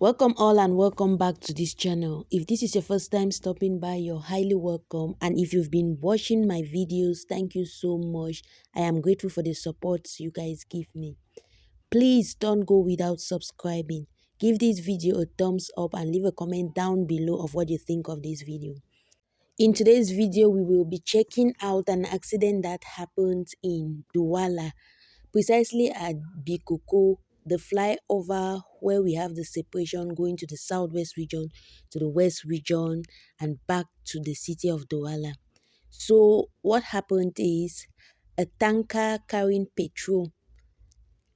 Welcome all and welcome back to this channel. If this is your first time stopping by, you're highly welcome. And if you've been watching my videos, thank you so much. I am grateful for the support you guys give me. Please don't go without subscribing. Give this video a thumbs up and leave a comment down below of what you think of this video. In today's video, we will be checking out an accident that happened in Douala, precisely at Bikoko, the flyover where we have the separation going to the southwest region, to the west region, and back to the city of Douala. So what happened is a tanker carrying petrol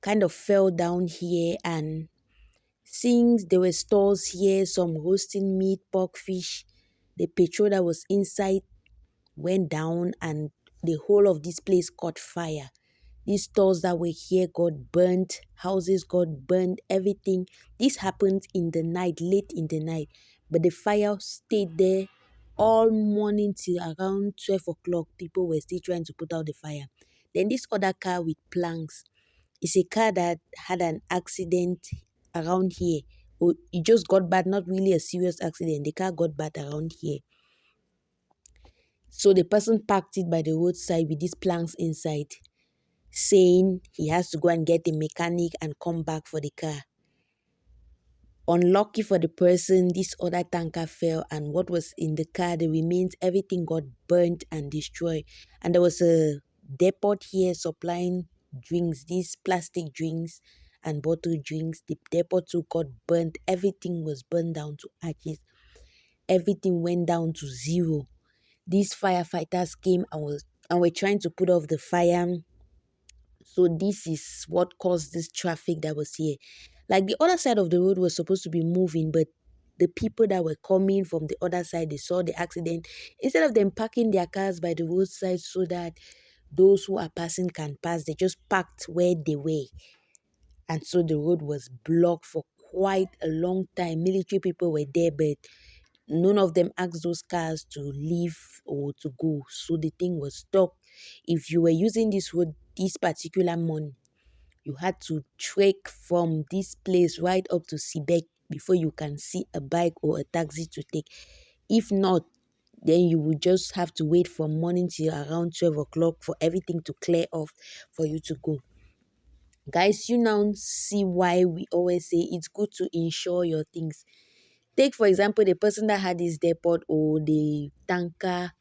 kind of fell down here, and since there were stores here, some roasting meat, pork, fish, the petrol that was inside went down and the whole of this place caught fire. These stores that were here got burnt, houses got burnt, everything. This happened in the night, late in the night. But the fire stayed there all morning till around 12 o'clock. People were still trying to put out the fire. Then this other car with planks is a car that had an accident around here. Oh, it just got bad, not really a serious accident. The car got bad around here. So the person parked it by the roadside with these planks inside, saying he has to go and get a mechanic and come back for the car. Unlucky for the person, this other tanker fell, and what was in the car, the remains, everything got burnt and destroyed. And there was a depot here supplying drinks, these plastic drinks and bottle drinks. The depot too got burnt. Everything was burned down to ashes. Everything went down to zero. These firefighters came and were trying to put off the fire. So this is what caused this traffic that was here. Like the other side of the road was supposed to be moving, but the people that were coming from the other side, they saw the accident. Instead of them parking their cars by the roadside so that those who are passing can pass, they just parked where they were. And so the road was blocked for quite a long time. Military people were there, but none of them asked those cars to leave or to go. So the thing was stuck. If you were using this road this particular morning, you had to trek from this place right up to Sibek before you can see a bike or a taxi to take. If not, then you would just have to wait from morning till around 12 o'clock for everything to clear off for you to go. Guys, you now see why we always say it's good to insure your things. Take, for example, the person that had this depot or the tanker,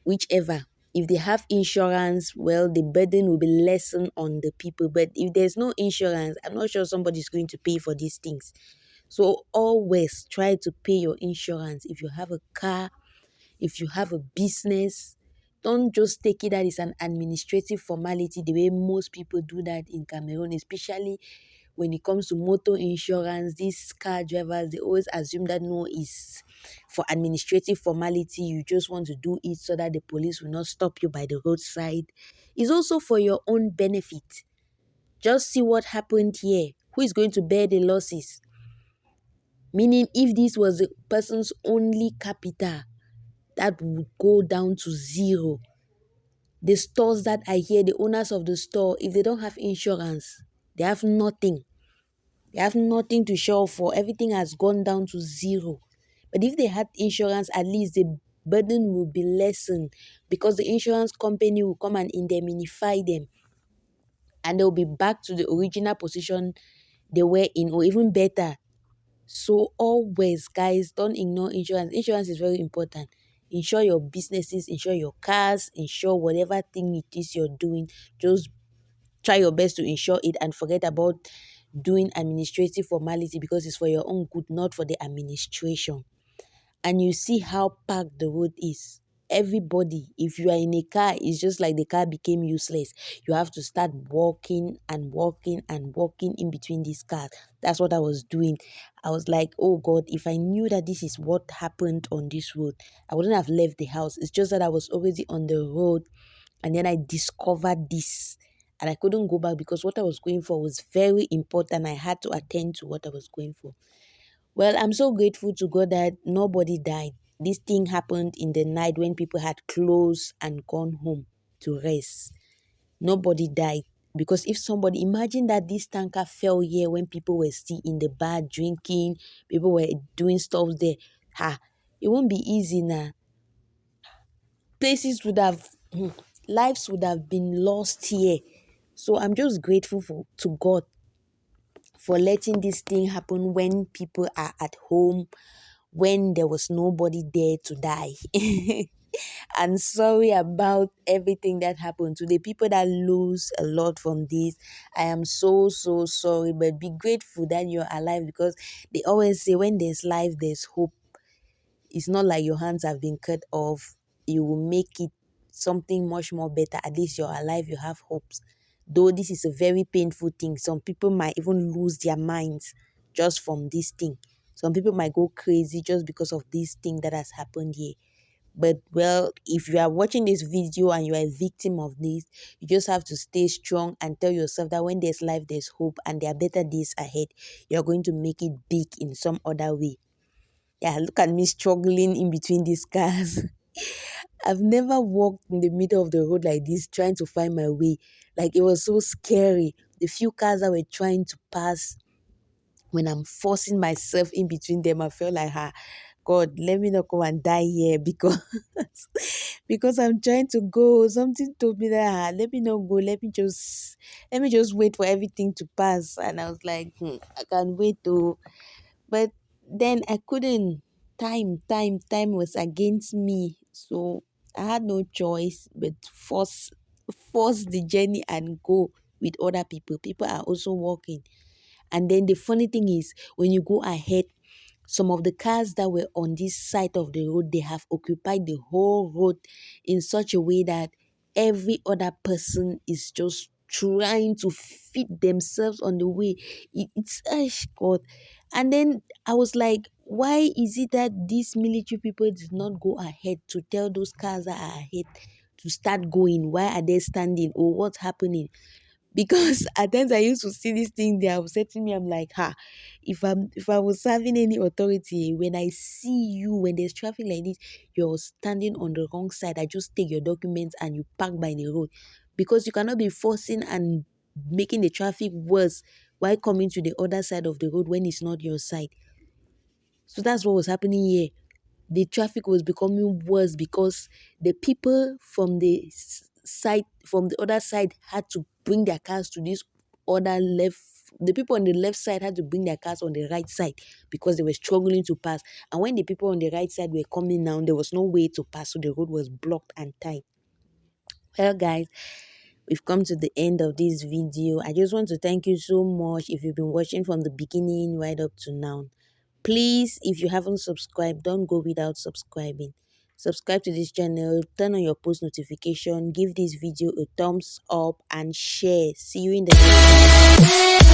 whichever. If they have insurance, well, the burden will be lessened on the people. But if there's no insurance, I'm not sure somebody's going to pay for these things. So always try to pay your insurance. If you have a car, if you have a business, don't just take it that it's an administrative formality the way most people do that in Cameroon, especially when it comes to motor insurance. These car drivers, they always assume that no, is for administrative formality. You just want to do it so that the police will not stop you by the roadside. It's also for your own benefit. Just see what happened here. Who is going to bear the losses? Meaning, if this was the person's only capital, that would go down to zero. The stores that are here, the owners of the store, if they don't have insurance, they have nothing. They have nothing to show for. Everything has gone down to zero. But if they had insurance, at least the burden will be lessened, because the insurance company will come and indemnify them, and they'll be back to the original position they were in, or even better. So always, guys, don't ignore insurance. Insurance is very important. Insure your businesses, insure your cars, insure whatever thing it is you're doing. Just try your best to insure it and forget about doing administrative formality, because it's for your own good, not for the administration. And you see how packed the road is. Everybody, if you are in a car, it's just like the car became useless. You have to start walking and walking and walking in between these cars. That's what I was doing. I was like, oh God, if I knew that this is what happened on this road, I wouldn't have left the house. It's just that I was already on the road, and then I discovered this. And I couldn't go back because what I was going for was very important. I had to attend to what I was going for. Well, I'm so grateful to God that nobody died. This thing happened in the night when people had closed and gone home to rest. Nobody died. Because if somebody, imagine that this tanker fell here when people were still in the bar drinking, people were doing stuff there. It won't be easy now. Places would have, lives would have been lost here. So I'm just grateful to God for letting this thing happen when people are at home, when there was nobody there to die. And sorry about everything that happened to the people that lose a lot from this. I am so so sorry, but be grateful that you're alive, because they always say when there's life, there's hope. It's not like your hands have been cut off. You will make it something much more better. At least you're alive, you have hopes. Though this is a very painful thing, some people might even lose their minds just from this thing. Some people might go crazy just because of this thing that has happened here. But well, if you are watching this video and you are a victim of this, you just have to stay strong and tell yourself that when there's life, there's hope, and there are better days ahead. You're going to make it big in some other way. Yeah, look at me struggling in between these cars. I've never walked in the middle of the road like this trying to find my way. Like, it was so scary. The few cars that were trying to pass, when I'm forcing myself in between them, I felt like, God, let me not go and die here, because because I'm trying to go. Something told me that, let me not go. Let me just wait for everything to pass. And I was like, I can't wait to. But then I couldn't. Time was against me. So I had no choice but force the journey and go with other people. People are also walking. And then the funny thing is, when you go ahead, some of the cars that were on this side of the road, they have occupied the whole road in such a way that every other person is just trying to fit themselves on the way. It's God. And then I was like, why is it that these military people did not go ahead to tell those cars that are ahead to start going? Why are they standing, or what's happening? Because at times I used to see this thing, they are upsetting me. I'm like, if I was serving any authority, when I see you, when there's traffic like this, you're standing on the wrong side, I just take your documents and you park by the road. Because you cannot be forcing and making the traffic worse while coming to the other side of the road when it's not your side. So that's what was happening here. The traffic was becoming worse because the people from the side, from the other side, had to bring their cars to this other left. The people on the left side had to bring their cars on the right side because they were struggling to pass. And when the people on the right side were coming down, there was no way to pass, so the road was blocked and tight. Well, guys, we've come to the end of this video. I just want to thank you so much if you've been watching from the beginning right up to now. Please, if you haven't subscribed, don't go without subscribing. Subscribe to this channel, turn on your post notification, give this video a thumbs up and share. See you in the next video.